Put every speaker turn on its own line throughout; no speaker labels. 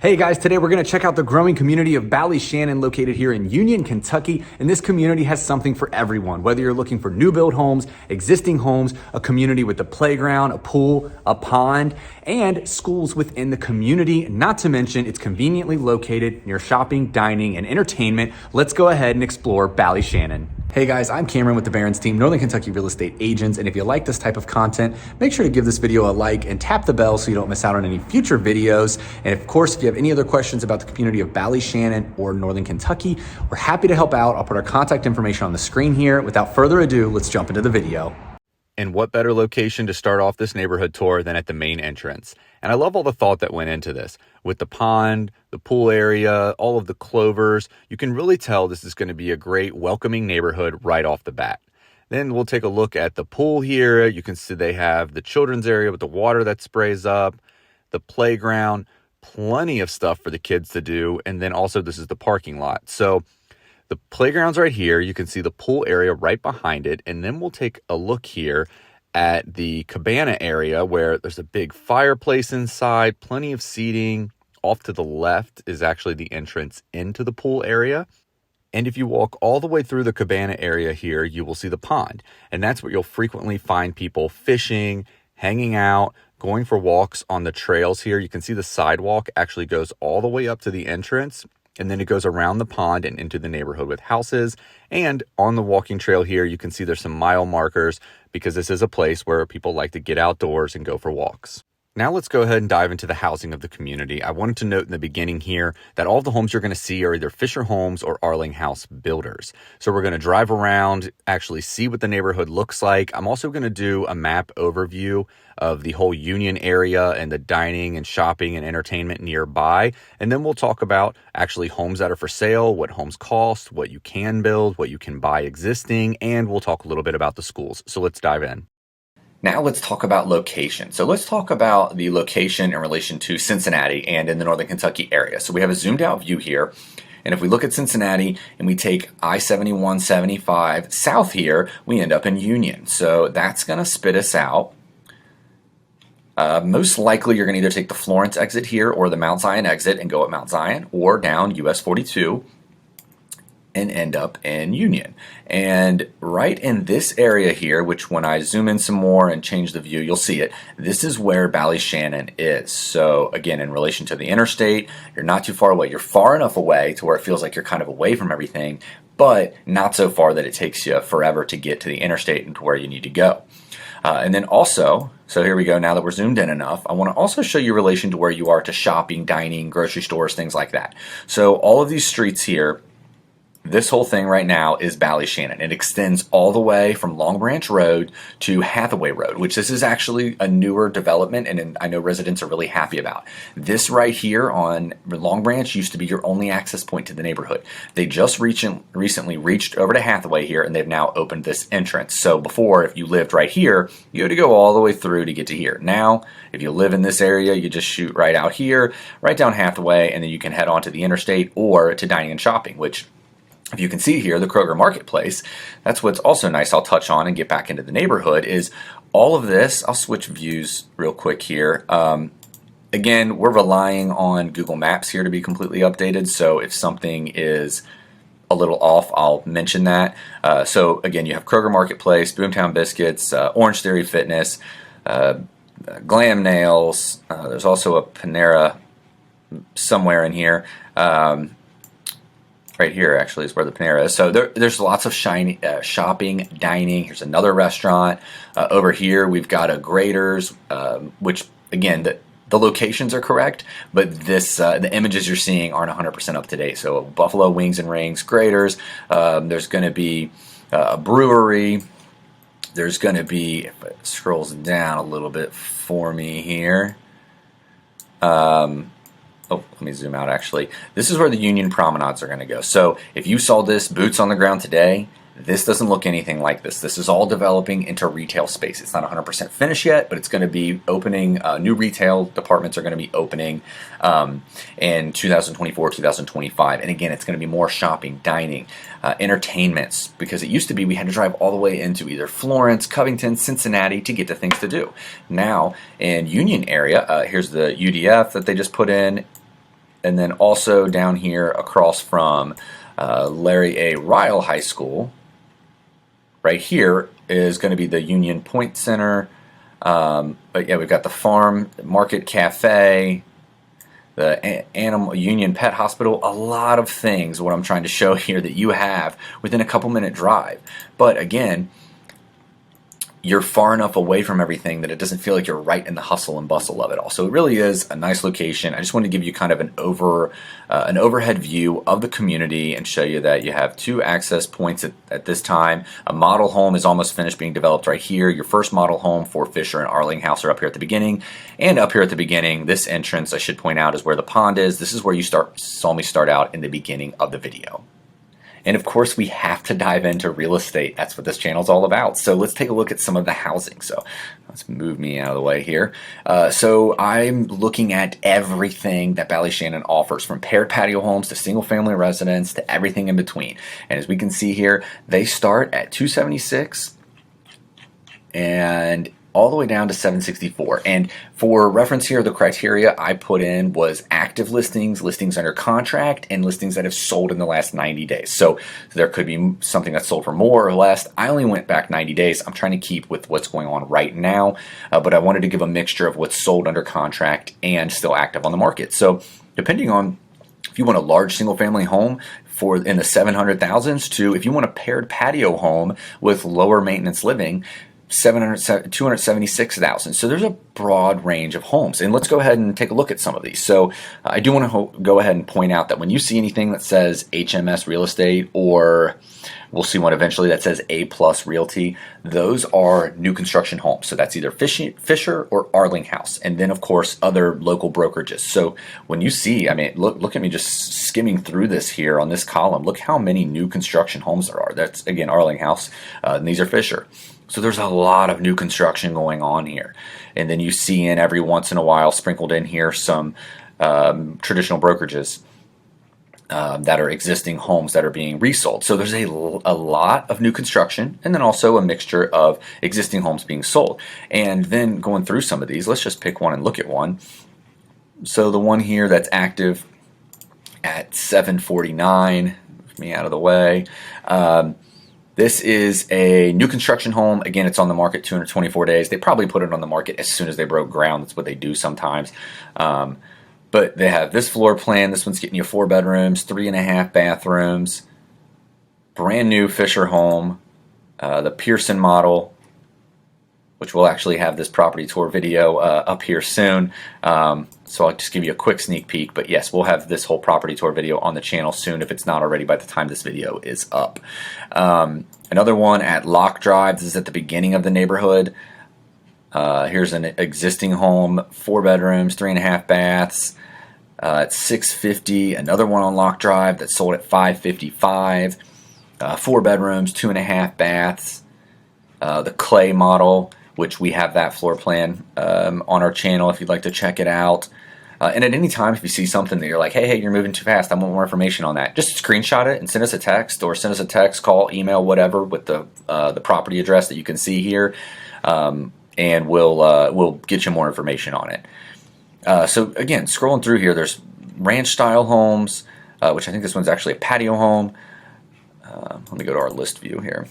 Hey guys, today we're going to check out the growing community of Ballyshannon located here in Union, Kentucky. And this community has something for everyone, whether you're looking for new build homes, existing homes, a community with a playground, a pool, a pond, and schools within the community. Not to mention, it's conveniently located near shopping, dining, and entertainment. Let's go ahead and explore Ballyshannon. Hey guys, I'm Cameron with the Barron's team, Northern Kentucky Real Estate Agents, and if you like this type of content, make sure to give this video a like and tap the bell so you don't miss out on any future videos. And of course, if you have any other questions about the community of Ballyshannon or Northern Kentucky, we're happy to help out. I'll put our contact information on the screen here. Without further ado, let's jump into the video.
And what better location to start off this neighborhood tour than at the main entrance? And I love all the thought that went into this. With the pond, the pool area, all of the clovers, you can really tell this is going to be a great welcoming neighborhood right off the bat. Then we'll take a look at the pool here. You can see they have the children's area with the water that sprays up, the playground, plenty of stuff for the kids to do. And then also this is the parking lot. So the playground's right here. You can see the pool area right behind it. And then we'll take a look here at the cabana area where there's a big fireplace inside, plenty of seating. Off to the left is actually the entrance into the pool area. And if you walk all the way through the cabana area here, you will see the pond. And that's where you'll frequently find people fishing, hanging out, going for walks on the trails here. You can see the sidewalk actually goes all the way up to the entrance. And then it goes around the pond and into the neighborhood with houses. And on the walking trail here, you can see there's some mile markers because this is a place where people like to get outdoors and go for walks. Now let's go ahead and dive into the housing of the community. I wanted to note in the beginning here that all of the homes you're going to see are either Fischer homes or Arlinghaus builders. So we're going to drive around, actually see what the neighborhood looks like. I'm also going to do a map overview of the whole Union area and the dining and shopping and entertainment nearby. And then we'll talk about actually homes that are for sale, what homes cost, what you can build, what you can buy existing, and we'll talk a little bit about the schools. So let's dive in.
Now let's talk about location. So let's talk about the location in relation to Cincinnati and in the Northern Kentucky area. So we have a zoomed out view here. And if we look at Cincinnati and we take I-71, 75 south here, we end up in Union. So that's going to spit us out. Most likely you're going to either take the Florence exit here or the Mount Zion exit and go at Mount Zion, or down US 42 and end up in Union. And right in this area here, which when I zoom in some more and change the view, you'll see it. This is where Ballyshannon is. So again, in relation to the interstate, you're not too far away. You're far enough away to where it feels like you're kind of away from everything, but not so far that it takes you forever to get to the interstate and to where you need to go. And then also, so here we go, now that we're zoomed in enough, I want to also show you relation to where you are to shopping, dining, grocery stores, things like that. So all of these streets here, this whole thing right now is Ballyshannon. It extends all the way from Longbranch Road to Hathaway Road, which this is actually a newer development, and I know residents are really happy about. This right here on Longbranch used to be your only access point to the neighborhood. They just recently reached over to Hathaway here, and they've now opened this entrance. So before, if you lived right here, you had to go all the way through to get to here. Now, if you live in this area, you just shoot right out here, right down Hathaway, and then you can head on to the interstate or to dining and shopping, which, if you can see here, the Kroger Marketplace, that's what's also nice I'll touch on and get back into the neighborhood is all of this. I'll switch views real quick here. Again, we're relying on Google Maps here to be completely updated, so if something is a little off, I'll mention that. So again, you have Kroger Marketplace, Boomtown Biscuits, Orange Theory Fitness, Glam Nails. There's also a Panera somewhere in here. Right here actually is where the Panera is. So there's lots of shopping, dining. Here's another restaurant. Over here we've got a Grader's, which again, the locations are correct, but this the images you're seeing aren't 100% up to date. So Buffalo Wings and Rings, Grader's. There's going to be a brewery. There's going to be, if it scrolls down a little bit for me here. Oh, let me zoom out actually. This is where the Union promenades are going to go. So if you saw this boots on the ground today, this doesn't look anything like this. This is all developing into retail space. It's not 100% finished yet, but it's going to be opening. New retail departments are going to be opening in 2024, 2025. And again, it's going to be more shopping, dining, entertainments, because it used to be we had to drive all the way into either Florence, Covington, Cincinnati to get to things to do. Now in Union area, here's the UDF that they just put in. And then also down here across from Larry A. Ryle High School, right here is going to be the Union Point Center. But yeah, we've got the Farm Market Cafe, the Animal Union Pet Hospital, a lot of things, what I'm trying to show here, that you have within a couple-minute drive. But again, you're far enough away from everything that it doesn't feel like you're right in the hustle and bustle of it all. So it really is a nice location. I just wanted to give you kind of an overhead view of the community and show you that you have 2 access points at this time. A model home is almost finished being developed right here. Your first model home for Fischer and Arlinghaus are up here at the beginning. And up here at the beginning, this entrance, I should point out, is where the pond is. This is where you saw me start out in the beginning of the video. And of course, we have to dive into real estate. That's what this channel is all about. So let's take a look at some of the housing. So let's move me out of the way here. So I'm looking at everything that Ballyshannon offers, from paired patio homes to single family residence to everything in between. And as we can see here, they start at $276 and all the way down to $764. And for reference here, the criteria I put in was active listings, listings under contract, and listings that have sold in the last 90 days. So there could be something that's sold for more or less. I only went back 90 days. I'm trying to keep with what's going on right now, but I wanted to give a mixture of what's sold under contract and still active on the market. So depending on if you want a large single family home in the 700,000s to if you want a paired patio home with lower maintenance living, 276,000. So there's a broad range of homes, and let's go ahead and take a look at some of these. So I do want to go ahead and point out that when you see anything that says HMS Real Estate, or we'll see one eventually that says A+ Realty, those are new construction homes. So that's either Fischer or Arlinghaus, and then of course other local brokerages. So when you see, I mean, look at me just skimming through this here on this column. Look how many new construction homes there are. That's again Arlinghaus, and these are Fischer. So there's a lot of new construction going on here. And then you see in every once in a while sprinkled in here some traditional brokerages that are existing homes that are being resold. So there's a lot of new construction, and then also a mixture of existing homes being sold. And then going through some of these, let's just pick one and look at one. So the one here that's active at $749, move me out of the way. This is a new construction home. Again, it's on the market 224 days. They probably put it on the market as soon as they broke ground. That's what they do sometimes. But they have this floor plan. This one's getting you 4 bedrooms, 3.5 bathrooms. Brand new Fischer home. The Pearson model, which we'll actually have this property tour video up here soon. So I'll just give you a quick sneak peek. But yes, we'll have this whole property tour video on the channel soon if it's not already by the time this video is up. Another one at Lock Drive. This is at the beginning of the neighborhood. Here's an existing home, 4 bedrooms, 3.5 baths. At $650. Another one on Lock Drive that sold at $555. 4 bedrooms, 2.5 baths. The Clay model, which we have that floor plan on our channel if you'd like to check it out. And at any time, if you see something that you're like, hey, you're moving too fast, I want more information on that, just screenshot it and send us a text, or send us a text, call, email, whatever, with the property address that you can see here, and we'll get you more information on it. So again, scrolling through here, there's ranch-style homes, which I think this one's actually a patio home. Let me go to our list view here.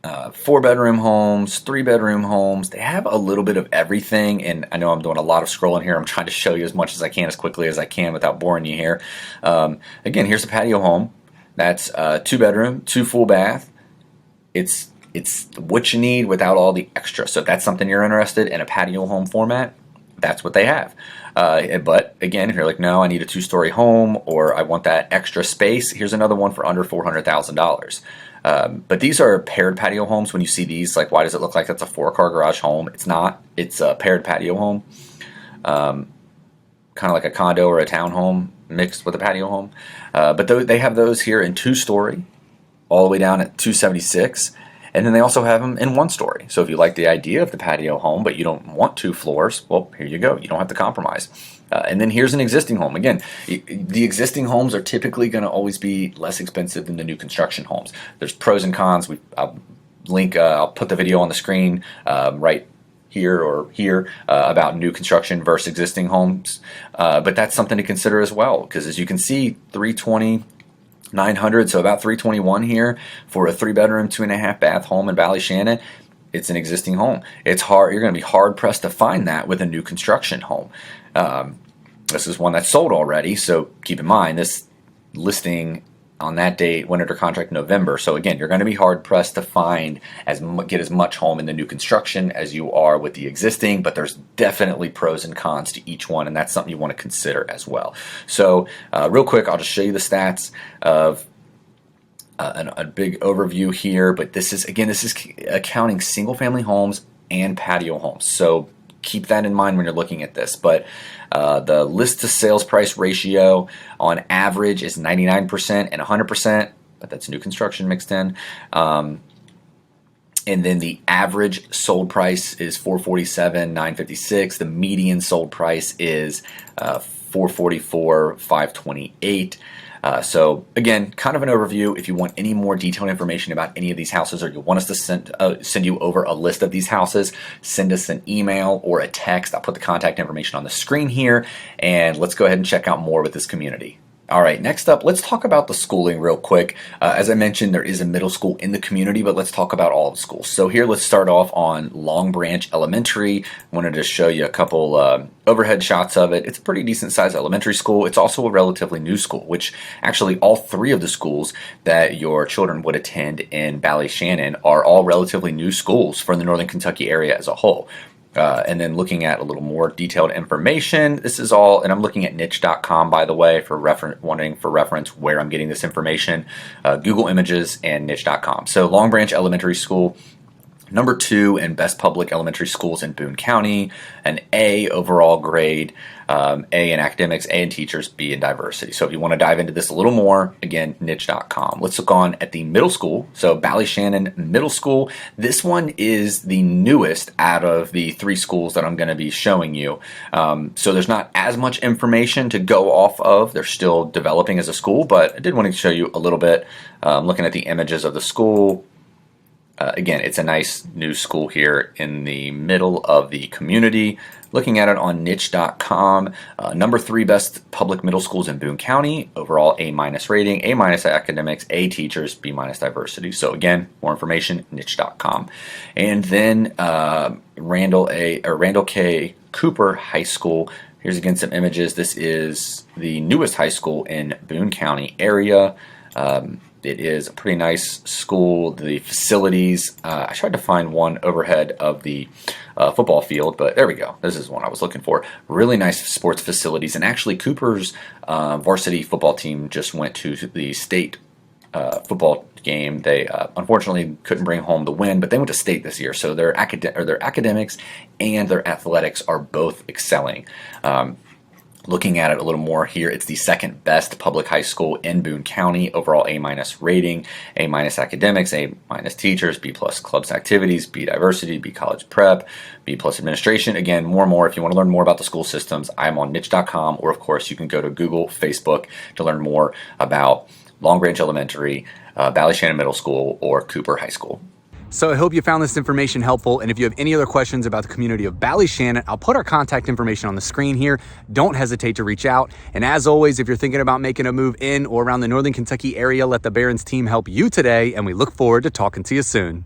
4-bedroom homes, 3-bedroom homes. They have a little bit of everything, and I know I'm doing a lot of scrolling here. I'm trying to show you as much as I can, as quickly as I can, without boring you here. Again, here's a patio home. That's 2-bedroom, 2 full bath. It's what you need without all the extra. So if that's something you're interested in, a patio home format, that's what they have. But again, if you're like, no, I need a 2-story home, or I want that extra space, here's another one for under $400,000. But these are paired patio homes. When you see these, like, why does it look like that's a 4-car garage home? It's not. It's a paired patio home, kind of like a condo or a townhome mixed with a patio home. But they have those here in 2-story, all the way down at $276. And then they also have them in 1-story. So if you like the idea of the patio home, but you don't want 2 floors, well, here you go. You don't have to compromise. And then here's an existing home. Again, the existing homes are typically going to always be less expensive than the new construction homes. There's pros and cons. I'll put the video on the screen right here about new construction versus existing homes, but that's something to consider as well, because as you can see, 320, 900, so about 321 here for a 3-bedroom, 2.5 bath home in Ballyshannon. It's an existing home. It's hard. You're going to be hard pressed to find that with a new construction home. This is one that's sold already, so keep in mind this listing on that date went under contract in November. So again, you're going to be hard pressed to get as much home in the new construction as you are with the existing, but there's definitely pros and cons to each one, and that's something you want to consider as well. So real quick, I'll just show you the stats of a big overview here, but this is accounting single family homes and patio homes. So keep that in mind when you're looking at this. But the list to sales price ratio on average is 99% and 100%, but that's new construction mixed in. And then the average sold price is $447,956. The median sold price is $444,528. So again, kind of an overview. If you want any more detailed information about any of these houses, or you want us to send you over a list of these houses, send us an email or a text. I'll put the contact information on the screen here, and let's go ahead and check out more with this community. All right, next up, let's talk about the schooling real quick. As I mentioned, there is a middle school in the community, but let's talk about all the schools. So here, let's start off on Longbranch Elementary. Wanted to show you a couple overhead shots of it. It's a pretty decent sized elementary school. It's also a relatively new school, which actually all 3 of the schools that your children would attend in Ballyshannon are all relatively new schools for the Northern Kentucky area as a whole. And then looking at a little more detailed information, this is all, and I'm looking at niche.com, by the way, for reference where I'm getting this information, Google Images and niche.com. So Longbranch Elementary School, number 2 in best public elementary schools in Boone County, an A overall grade, A in academics, A in teachers, B in diversity. So if you want to dive into this a little more, again, niche.com. Let's look on at the middle school. So Ballyshannon Middle School. This one is the newest out of the 3 schools that I'm going to be showing you. So there's not as much information to go off of. They're still developing as a school, but I did want to show you a little bit. Looking at the images of the school. Again, it's a nice new school here in the middle of the community. Looking at it on niche.com, number 3 best public middle schools in Boone County, overall A- rating, A- academics, A teachers, B- diversity. So again, more information, niche.com. And then Randall K. Cooper High School. Here's again some images. This is the newest high school in Boone County area. It is a pretty nice school. The facilities, I tried to find one overhead of the football field, but there we go. This is one I was looking for. Really nice sports facilities. And actually, Cooper's varsity football team just went to the state football game. They unfortunately couldn't bring home the win, but they went to state this year. So their academics and their athletics are both excelling. Looking at it a little more here, it's the 2nd best public high school in Boone County, overall A- rating, A- academics, A- teachers, B+ clubs activities, B diversity, B college prep, B+ administration. Again, more. If you want to learn more about the school systems, I'm on niche.com, or of course you can go to Google, Facebook to learn more about Longbranch Elementary, Ballyshannon Middle School, or Cooper High School.
So I hope you found this information helpful, and if you have any other questions about the community of Ballyshannon, I'll put our contact information on the screen here. Don't hesitate to reach out. And as always, if you're thinking about making a move in or around the Northern Kentucky area, let the Barron's team help you today, and we look forward to talking to you soon.